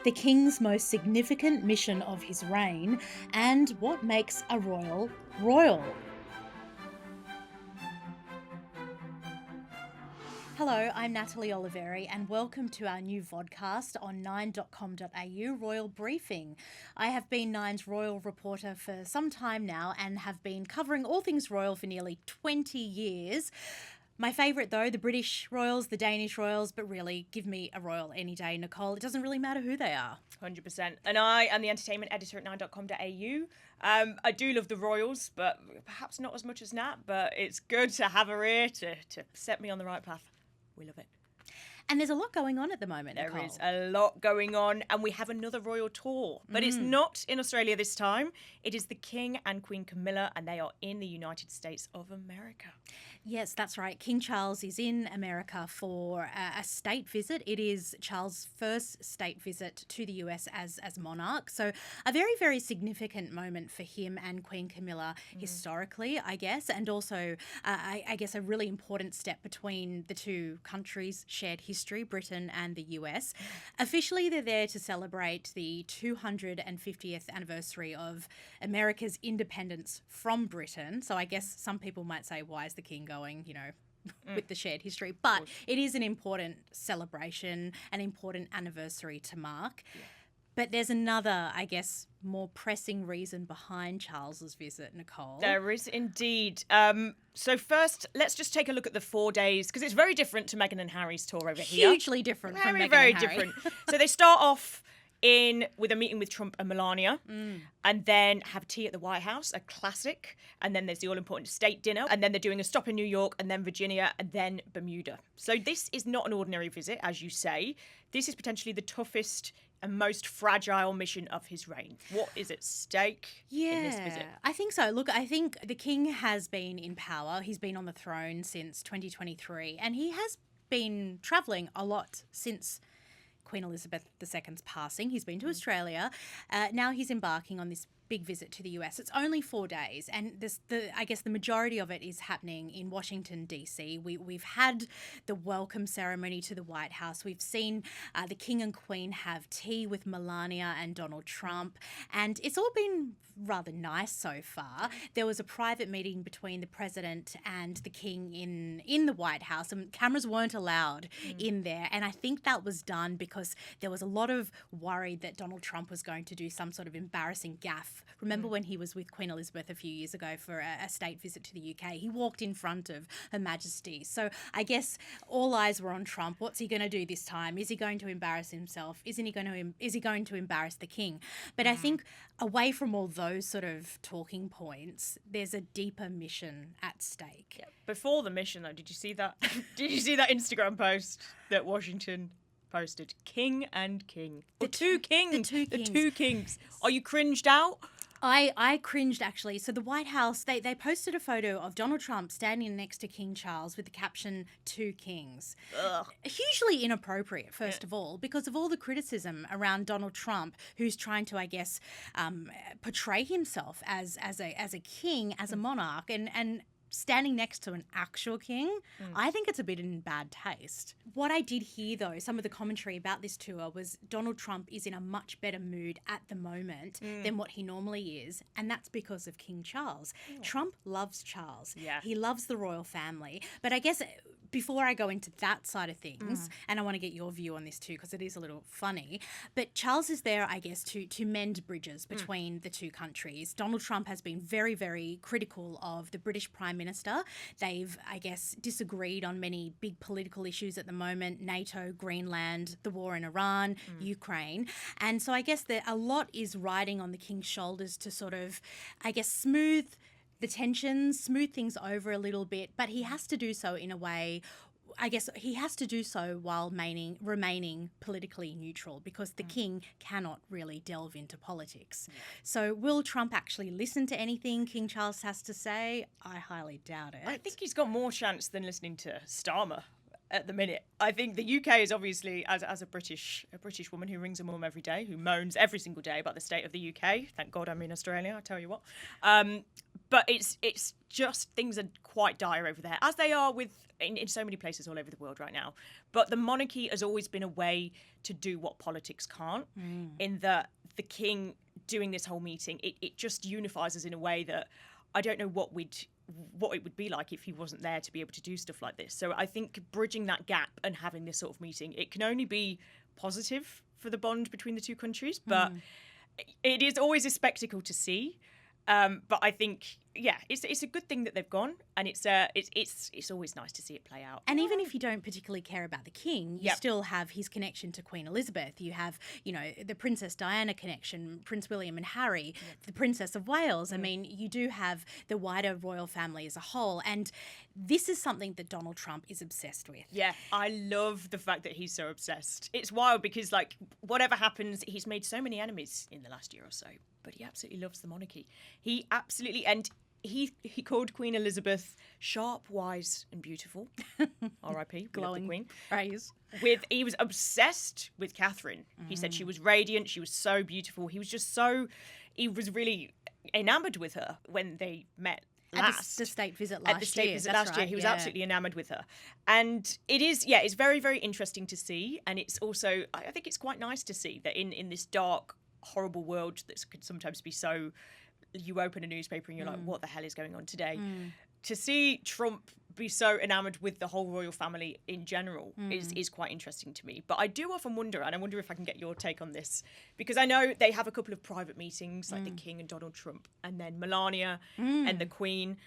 the king's most significant mission of his reign, and what makes a royal royal. Hello, I'm Natalie Oliveri and welcome to our new vodcast on nine.com.au Royal Briefing. I have been Nine's royal reporter for some time now and have been covering all things royal for nearly 20 years. My favourite though, the British royals, the Danish royals, but really give me a royal any day, Nicole. It doesn't really matter who they are. 100%. And I am the entertainment editor at nine.com.au. I do love the royals, but perhaps not as much as Nat, but it's good to have her here to set me on the right path. We love it. And there's a lot going on at the moment, Nicole. There is a lot going on, and we have another royal tour. But it's not in Australia this time. It is the King and Queen Camilla, and they are in the United States of America. Yes, that's right. King Charles is in America for a state visit. It is Charles' first state visit to the US as monarch. So a very, very significant moment for him and Queen Camilla historically, I guess, and also, I guess, a really important step between the two countries' shared history, Britain and the US. Officially, they're there to celebrate the 250th anniversary of America's independence from Britain. So I guess some people might say, why is the king going, with the shared history? But it is an important celebration, an important anniversary to mark. Yeah. But there's another, I guess, more pressing reason behind Charles's visit, Nicole. There is indeed. So first, let's just take a look at the 4 days, because it's very different to Meghan and Harry's tour over here. Hugely different from Meghan very and Harry. different. So they start off with a meeting with Trump and Melania, and then have tea at the White House, a classic, and then there's the all-important state dinner, and then they're doing a stop in New York, and then Virginia, and then Bermuda. So this is not an ordinary visit, as you say. This is potentially the toughest and most fragile mission of his reign. What is at stake in this visit? I think so. Look, I think the king has been in power. He's been on the throne since 2023, and he has been travelling a lot since Queen Elizabeth II's passing. He's been to Australia. Now he's embarking on this big visit to the US. It's only 4 days, and I guess the majority of it is happening in Washington, D.C. We've had the welcome ceremony to the White House. We've seen the King and Queen have tea with Melania and Donald Trump, and it's all been rather nice so far. There was a private meeting between the president and the king in the White House, and cameras weren't allowed in there, and I think that was done because there was a lot of worry that Donald Trump was going to do some sort of embarrassing gaffe. Remember when he was with Queen Elizabeth a few years ago for a state visit to the UK? He walked in front of Her Majesty. So I guess all eyes were on Trump. What's he going to do this time? Is he going to embarrass himself? Is he going to embarrass the king? But I think away from all those sort of talking points, there's a deeper mission at stake. Yeah. Before the mission, though, did you see that? Did you see that Instagram post that Washington posted? King and king. The two kings. The two kings. Are you cringed out? I cringed, actually. So the White House, they posted a photo of Donald Trump standing next to King Charles with the caption, "Two Kings." Ugh. Hugely inappropriate, first of all, because of all the criticism around Donald Trump, who's trying to, I guess, portray himself as a king, as a monarch, and standing next to an actual king, I think it's a bit in bad taste. What I did hear, though, some of the commentary about this tour was Donald Trump is in a much better mood at the moment than what he normally is, and that's because of King Charles. Trump loves Charles. Yeah. He loves the royal family. But I guess before I go into that side of things, and I want to get your view on this too, because it is a little funny, but Charles is there, I guess, to mend bridges between the two countries. Donald Trump has been very, very critical of the British Prime Minister. They've, I guess, disagreed on many big political issues at the moment: NATO, Greenland, the war in Iran, Ukraine. And so I guess that a lot is riding on the King's shoulders to sort of, I guess, smooth the tensions, smooth things over a little bit, but he has to do so in a way, I guess he has to do so while remaining politically neutral, because the king cannot really delve into politics. So will Trump actually listen to anything King Charles has to say? I highly doubt it. I think he's got more chance than listening to Starmer at the minute. I think the UK is obviously, as a British woman who rings a mum every day, who moans every single day about the state of the UK. Thank God I'm in Australia, I tell you what. But it's just things are quite dire over there, as they are in so many places all over the world right now. But the monarchy has always been a way to do what politics can't, in that the king doing this whole meeting, it just unifies us in a way that I don't know what it would be like if he wasn't there to be able to do stuff like this. So I think bridging that gap and having this sort of meeting, it can only be positive for the bond between the two countries. But it is always a spectacle to see. But I think, it's a good thing that they've gone, and it's always nice to see it play out. And even if you don't particularly care about the king, you still have his connection to Queen Elizabeth. You have, the Princess Diana connection, Prince William and Harry, the Princess of Wales. I mean, you do have the wider royal family as a whole. And this is something that Donald Trump is obsessed with. Yeah, I love the fact that he's so obsessed. It's wild because, like, whatever happens, he's made so many enemies in the last year or so. But he absolutely loves the monarchy. He absolutely, and he called Queen Elizabeth sharp, wise, and beautiful. R.I.P. Glowing Queen. praise. He was obsessed with Catherine. He said she was radiant. She was so beautiful. He was really enamoured with her when they met. At the state visit last year. He was absolutely enamoured with her. And it's very, very interesting to see. And it's also, I think it's quite nice to see that in this dark, horrible world that could sometimes be so, you open a newspaper and you're like, what the hell is going on today? To see Trump be so enamoured with the whole royal family in general is quite interesting to me. But I do often wonder, and I wonder if I can get your take on this, because I know they have a couple of private meetings, like the King and Donald Trump, and then Melania and the Queen.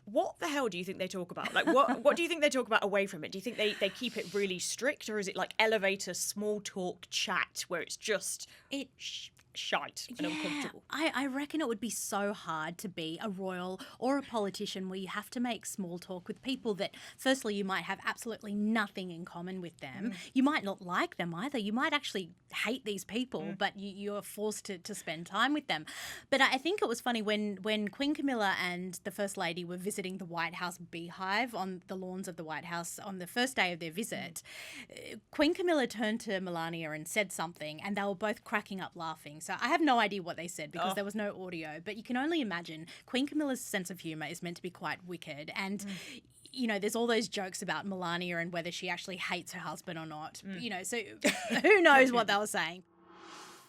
What the hell do you think they talk about? Like, what do you think they talk about away from it? Do you think they keep it really strict, or is it like elevator small talk chat where it's just shite and uncomfortable? I reckon it would be so hard to be a royal or a politician where you have to make small talk with people that, firstly, you might have absolutely nothing in common with them. You might not like them either. You might actually hate these people, but you're forced to spend time with them. But I think it was funny when Queen Camilla and the First Lady were visiting the White House beehive on the lawns of the White House on the first day of their visit. Queen Camilla turned to Melania and said something, and they were both cracking up laughing. So I have no idea what they said because there was no audio, but you can only imagine Queen Camilla's sense of humour is meant to be quite wicked. And there's all those jokes about Melania and whether she actually hates her husband or not. So who knows what they were saying.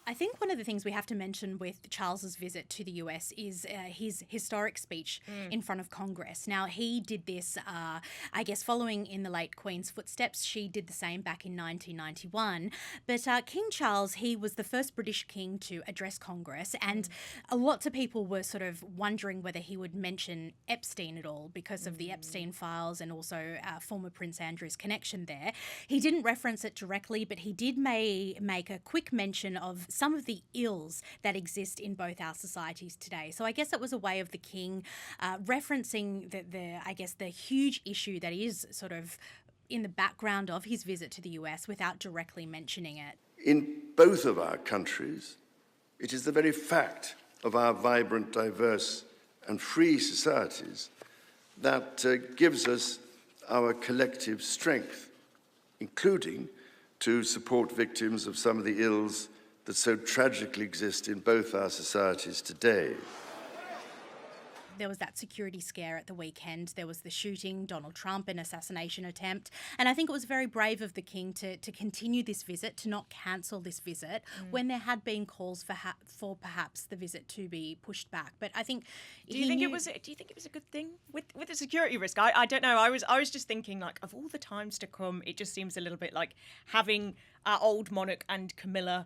I think one of the things we have to mention with Charles's visit to the US is his historic speech in front of Congress. Now, he did this, I guess, following in the late Queen's footsteps. She did the same back in 1991. But King Charles, he was the first British king to address Congress, and lots of people were sort of wondering whether he would mention Epstein at all because of the Epstein files and also former Prince Andrew's connection there. He didn't reference it directly, but he did make a quick mention of some of the ills that exist in both our societies today. So I guess it was a way of the king referencing the huge issue that is sort of in the background of his visit to the US without directly mentioning it. In both of our countries, it is the very fact of our vibrant, diverse and free societies that gives us our collective strength, including to support victims of some of the ills that so tragically exist in both our societies today. There was that security scare at the weekend. There was the shooting, Donald Trump, an assassination attempt. And I think it was very brave of the king to continue this visit, to not cancel this visit when there had been calls for perhaps the visit to be pushed back. But I think do you think it was a good thing with the security risk? I don't know. I was just thinking, like, of all the times to come, it just seems a little bit like having our old monarch and Camilla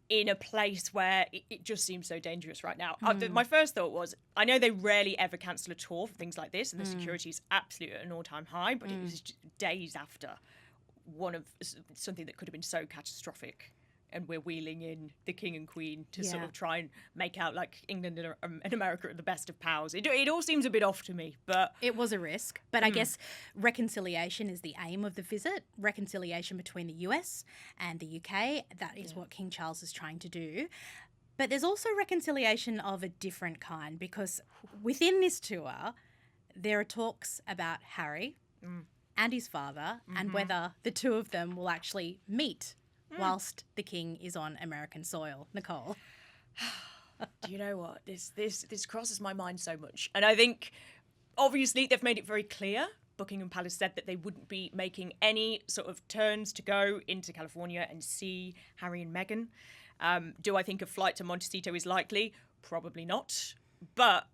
in a place where it just seems so dangerous right now. My first thought was, I know they rarely ever cancel a tour for things like this, and the security is absolutely at an all-time high, but it was just days after one of something that could have been so catastrophic. And we're wheeling in the king and queen to sort of try and make out like England and America are the best of powers. It all seems a bit off to me, but it was a risk. But I guess reconciliation is the aim of the visit. Reconciliation between the US and the UK. That is what King Charles is trying to do. But there's also reconciliation of a different kind, because within this tour, there are talks about Harry and his father and whether the two of them will actually meet whilst the king is on American soil. Nicole? Do you know what? This crosses my mind so much. And I think, obviously, they've made it very clear. Buckingham Palace said that they wouldn't be making any sort of turns to go into California and see Harry and Meghan. Do I think a flight to Montecito is likely? Probably not. But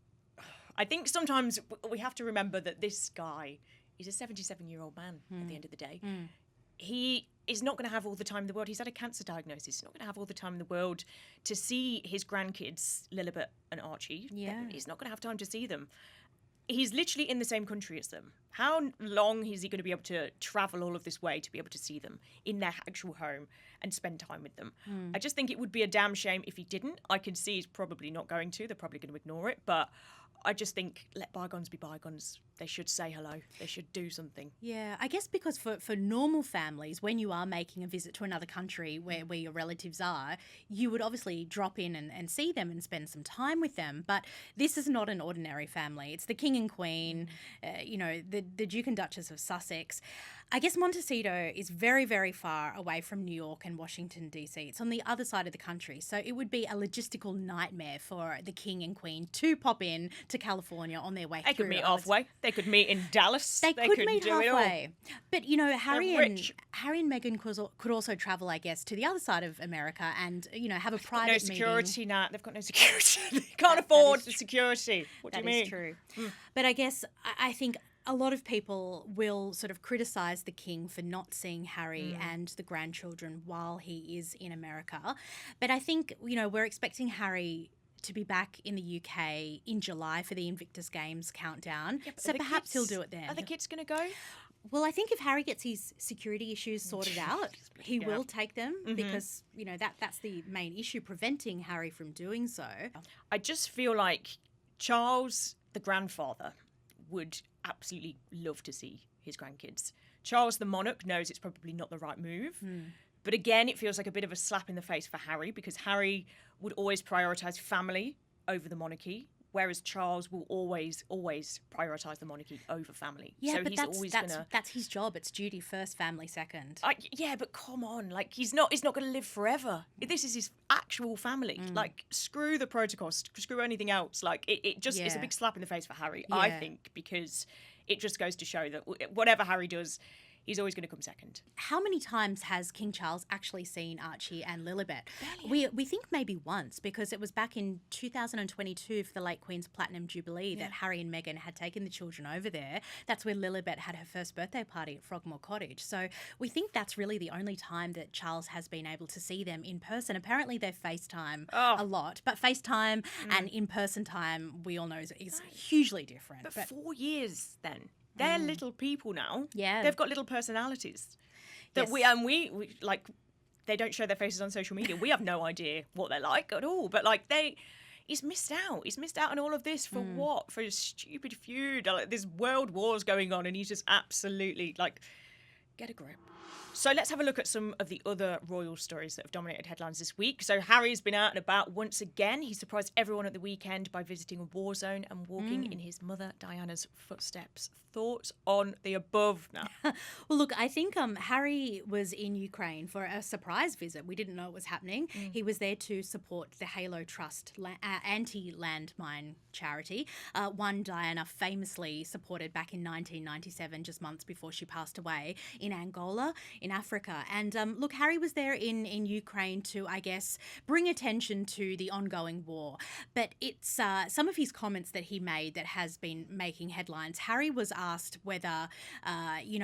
I think sometimes we have to remember that this guy is a 77-year-old man at the end of the day. He is not going to have all the time in the world. He's had a cancer diagnosis. He's not going to have all the time in the world to see his grandkids, Lilibet and Archie. Yeah. He's not going to have time to see them. He's literally in the same country as them. How long is he going to be able to travel all of this way to be able to see them in their actual home and spend time with them? I just think it would be a damn shame if he didn't. I can see he's probably not going to. They're probably going to ignore it. But I just think let bygones be bygones. They should say hello. They should do something. Yeah, I guess because for normal families, when you are making a visit to another country where your relatives are, you would obviously drop in and see them and spend some time with them. But this is not an ordinary family. It's the King and Queen, the Duke and Duchess of Sussex. I guess Montecito is very, very far away from New York and Washington, D.C. It's on the other side of the country. So it would be a logistical nightmare for the King and Queen to pop in to California on their way They through. could meet halfway. They could meet in Dallas. They could meet do it all. halfway. But, Harry and rich. Meghan could also travel, I guess, to the other side of America and, have a private No security, meeting. Nat. They've got no security. They can't afford the security. What do you That mean? is true. But I guess I think a lot of people will sort of criticise the King for not seeing Harry and the grandchildren while he is in America. But I think, we're expecting Harry to be back in the UK in July for the Invictus Games countdown. Yeah, but so are the perhaps he'll kids- do it then. Are the kids going to go? Well, I think if Harry gets his security issues sorted out, he will take them because, that's the main issue preventing Harry from doing so. I just feel like Charles, the grandfather, would absolutely love to see his grandkids. Charles, the monarch, knows it's probably not the right move. But again, it feels like a bit of a slap in the face for Harry because Harry would always prioritise family over the monarchy, whereas Charles will always prioritise the monarchy over family. Yeah, so but he's always that's his job. It's duty first, family second. Yeah, but come on, like he's not going to live forever. This is his actual family. Like screw the protocol, screw anything else. Like it just it's a Yeah. big slap in the face for Harry, I Yeah. think, because it just goes to show that whatever Harry does, he's always going to come second. How many times has King Charles actually seen Archie and Lilibet? We think maybe once because it was back in 2022 for the late Queen's Platinum Jubilee that Harry and Meghan had taken the children over there. That's where Lilibet had her first birthday party at Frogmore Cottage. So we think that's really the only time that Charles has been able to see them in person. Apparently they FaceTime a lot, but FaceTime and in-person time we all know is hugely different. But 4 years then. They're little people now. Yeah. They've got little personalities. That Yes. we like they don't show their faces on social media. We have no idea what they're like at all. But like he's missed out. He's missed out on all of this for what? For a stupid feud. Like, there's world wars going on and he's just absolutely like get a grip. So let's have a look at some of the other royal stories that have dominated headlines this week. So Harry's been out and about once again. He surprised everyone at the weekend by visiting a war zone and walking in his mother Diana's footsteps. Thoughts on the above now? Well, look, I think Harry was in Ukraine for a surprise visit. We didn't know it was happening. He was there to support the Halo Trust anti-landmine charity, one Diana famously supported back in 1997, just months before she passed away, in Angola, in Africa. And look, Harry was there in Ukraine to, I guess, bring attention to the ongoing war. But it's some of his comments that he made that has been making headlines. Harry was asked whether,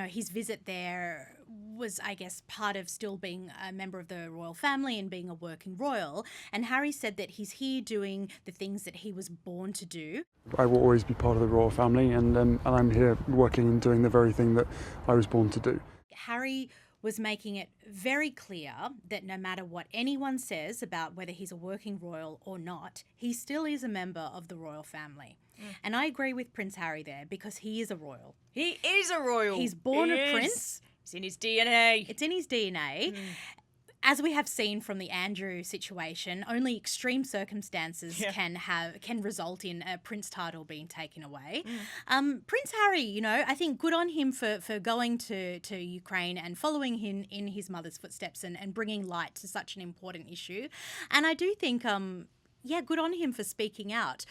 his visit there was, I guess, part of still being a member of the royal family and being a working royal. And Harry said that he's here doing the things that he was born to do. I will always be part of the royal family and I'm here working and doing the very thing that I was born to do. Harry was making it very clear that no matter what anyone says about whether he's a working royal or not, he still is a member of the royal family. And I agree with Prince Harry there because he is a royal. He is a royal. He's born He a is. prince. It's in his DNA. It's in his DNA. As we have seen from the Andrew situation, only extreme circumstances can result in a prince title being taken away. Prince Harry, I think good on him for going to Ukraine and following him in his mother's footsteps and bringing light to such an important issue. And I do think yeah, good on him for speaking out.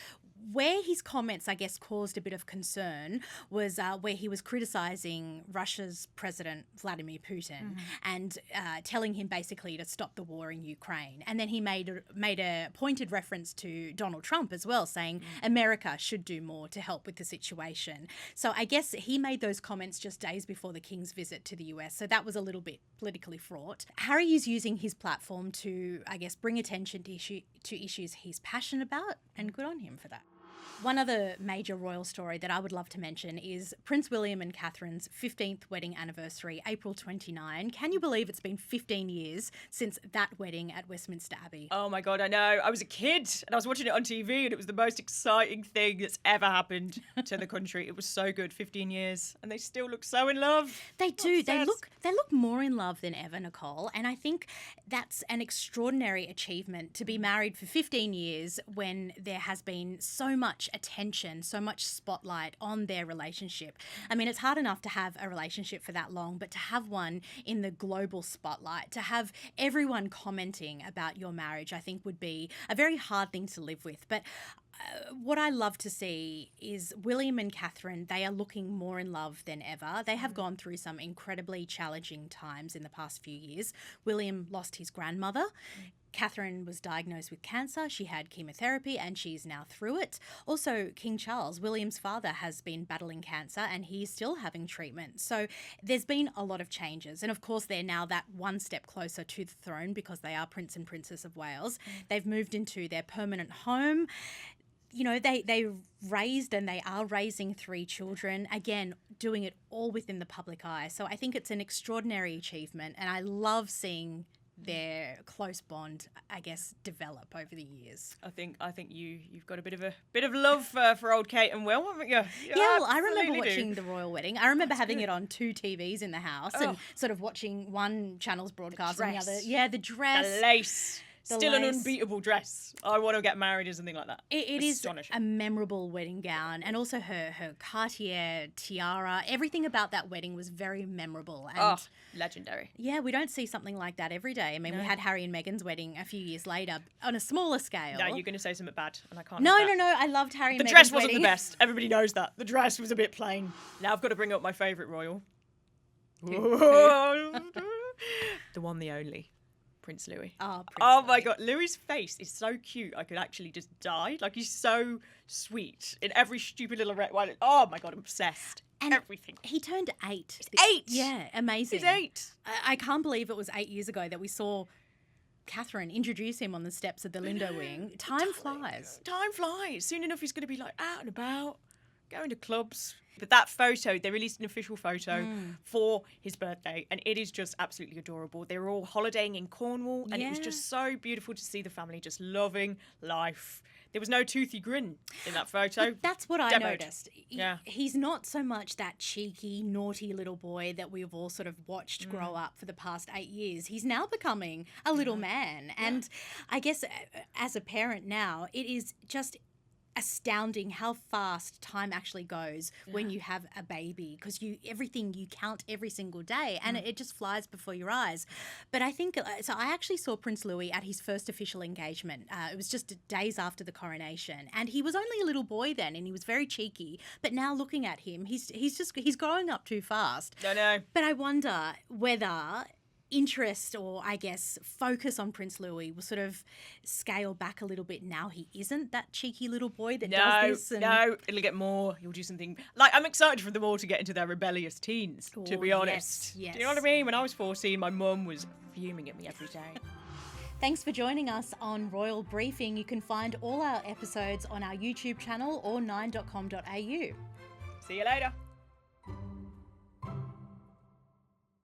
Where his comments, I guess, caused a bit of concern was where he was criticising Russia's President Vladimir Putin and telling him basically to stop the war in Ukraine. And then he made a pointed reference to Donald Trump as well, saying America should do more to help with the situation. So I guess he made those comments just days before the King's visit to the US. So that was a little bit politically fraught. Harry is using his platform to, I guess, bring attention to issues he's passionate about, and good on him for that. One other major royal story that I would love to mention is Prince William and Catherine's 15th wedding anniversary, April 29. Can you believe it's been 15 years since that wedding at Westminster Abbey? Oh my God, I know. I was a kid and I was watching it on TV and it was the most exciting thing that's ever happened to the country. It was so good, 15 years, and they still look so in love. They do. They look more in love than ever, Nicole. And I think that's an extraordinary achievement to be married for 15 years when there has been so much attention, so much spotlight on their relationship. I mean, it's hard enough to have a relationship for that long, but to have one in the global spotlight, to have everyone commenting about your marriage, I think would be a very hard thing to live with. But what I love to see is William and Catherine, they are looking more in love than ever. They have gone through some incredibly challenging times in the past few years. William lost his grandmother. Catherine was diagnosed with cancer. She had chemotherapy and she's now through it. Also, King Charles, William's father, has been battling cancer and he's still having treatment. So there's been a lot of changes. And of course, they're now that one step closer to the throne because they are Prince and Princess of Wales. They've moved into their permanent home. You know, they raised and they are raising 3 children, again, doing it all within the public eye. So I think it's an extraordinary achievement and I love seeing their close bond, I guess, develop over the years. I think you've got a bit of love for old Kate and Will, haven't you? Yeah, well, I remember watching the royal wedding. I remember having it on 2 TVs in the house and sort of watching one channel's broadcast and the other. Yeah, the dress. The lace. Still an unbeatable dress. I want to get married or something like that. It is a memorable wedding gown, and also her Cartier tiara. Everything about that wedding was very memorable. And legendary. Yeah, we don't see something like that every day. I mean, we had Harry and Meghan's wedding a few years later on a smaller scale. No, you're going to say something bad, and I can't. No. I loved Harry and Meghan's wedding. The dress wasn't the best. Everybody knows that. The dress was a bit plain. Now I've got to bring up my favourite royal. The one, the only. Prince Louis. Oh my God, Louis's face is so cute. I could actually just die. Like, he's so sweet in every stupid little red. Oh my God, I'm obsessed. And everything. He turned 8. He's 8. Yeah, amazing. He's 8. I can't believe it was 8 years ago that we saw Catherine introduce him on the steps of the Lindo wing. Time flies. Time flies. Soon enough, he's going to be like out and about, going to clubs. But that photo, they released an official photo for his birthday, and it is just absolutely adorable. They were all holidaying in Cornwall, and it was just so beautiful to see the family just loving life. There was no toothy grin in that photo. But that's what I noticed. Yeah. He's not so much that cheeky, naughty little boy that we've all sort of watched grow up for the past 8 years. He's now becoming a little man. Yeah. And I guess as a parent now, it is just astounding how fast time actually goes when you have a baby, because you count every single day and it just flies before your eyes. But I think so I actually saw Prince Louis at his first official engagement. It was just days after the coronation, and he was only a little boy then and he was very cheeky, but now looking at him, he's growing up too fast. I know. But I wonder whether interest, or I guess focus on Prince Louis will sort of scale back a little bit now he isn't that cheeky little boy that does this. No, it'll get more. He'll do something. Like, I'm excited for them all to get into their rebellious teens, to be honest. Yes. Do you know what I mean? When I was 14, my mum was fuming at me every day. Thanks for joining us on Royal Briefing. You can find all our episodes on our YouTube channel or nine.com.au. See you later.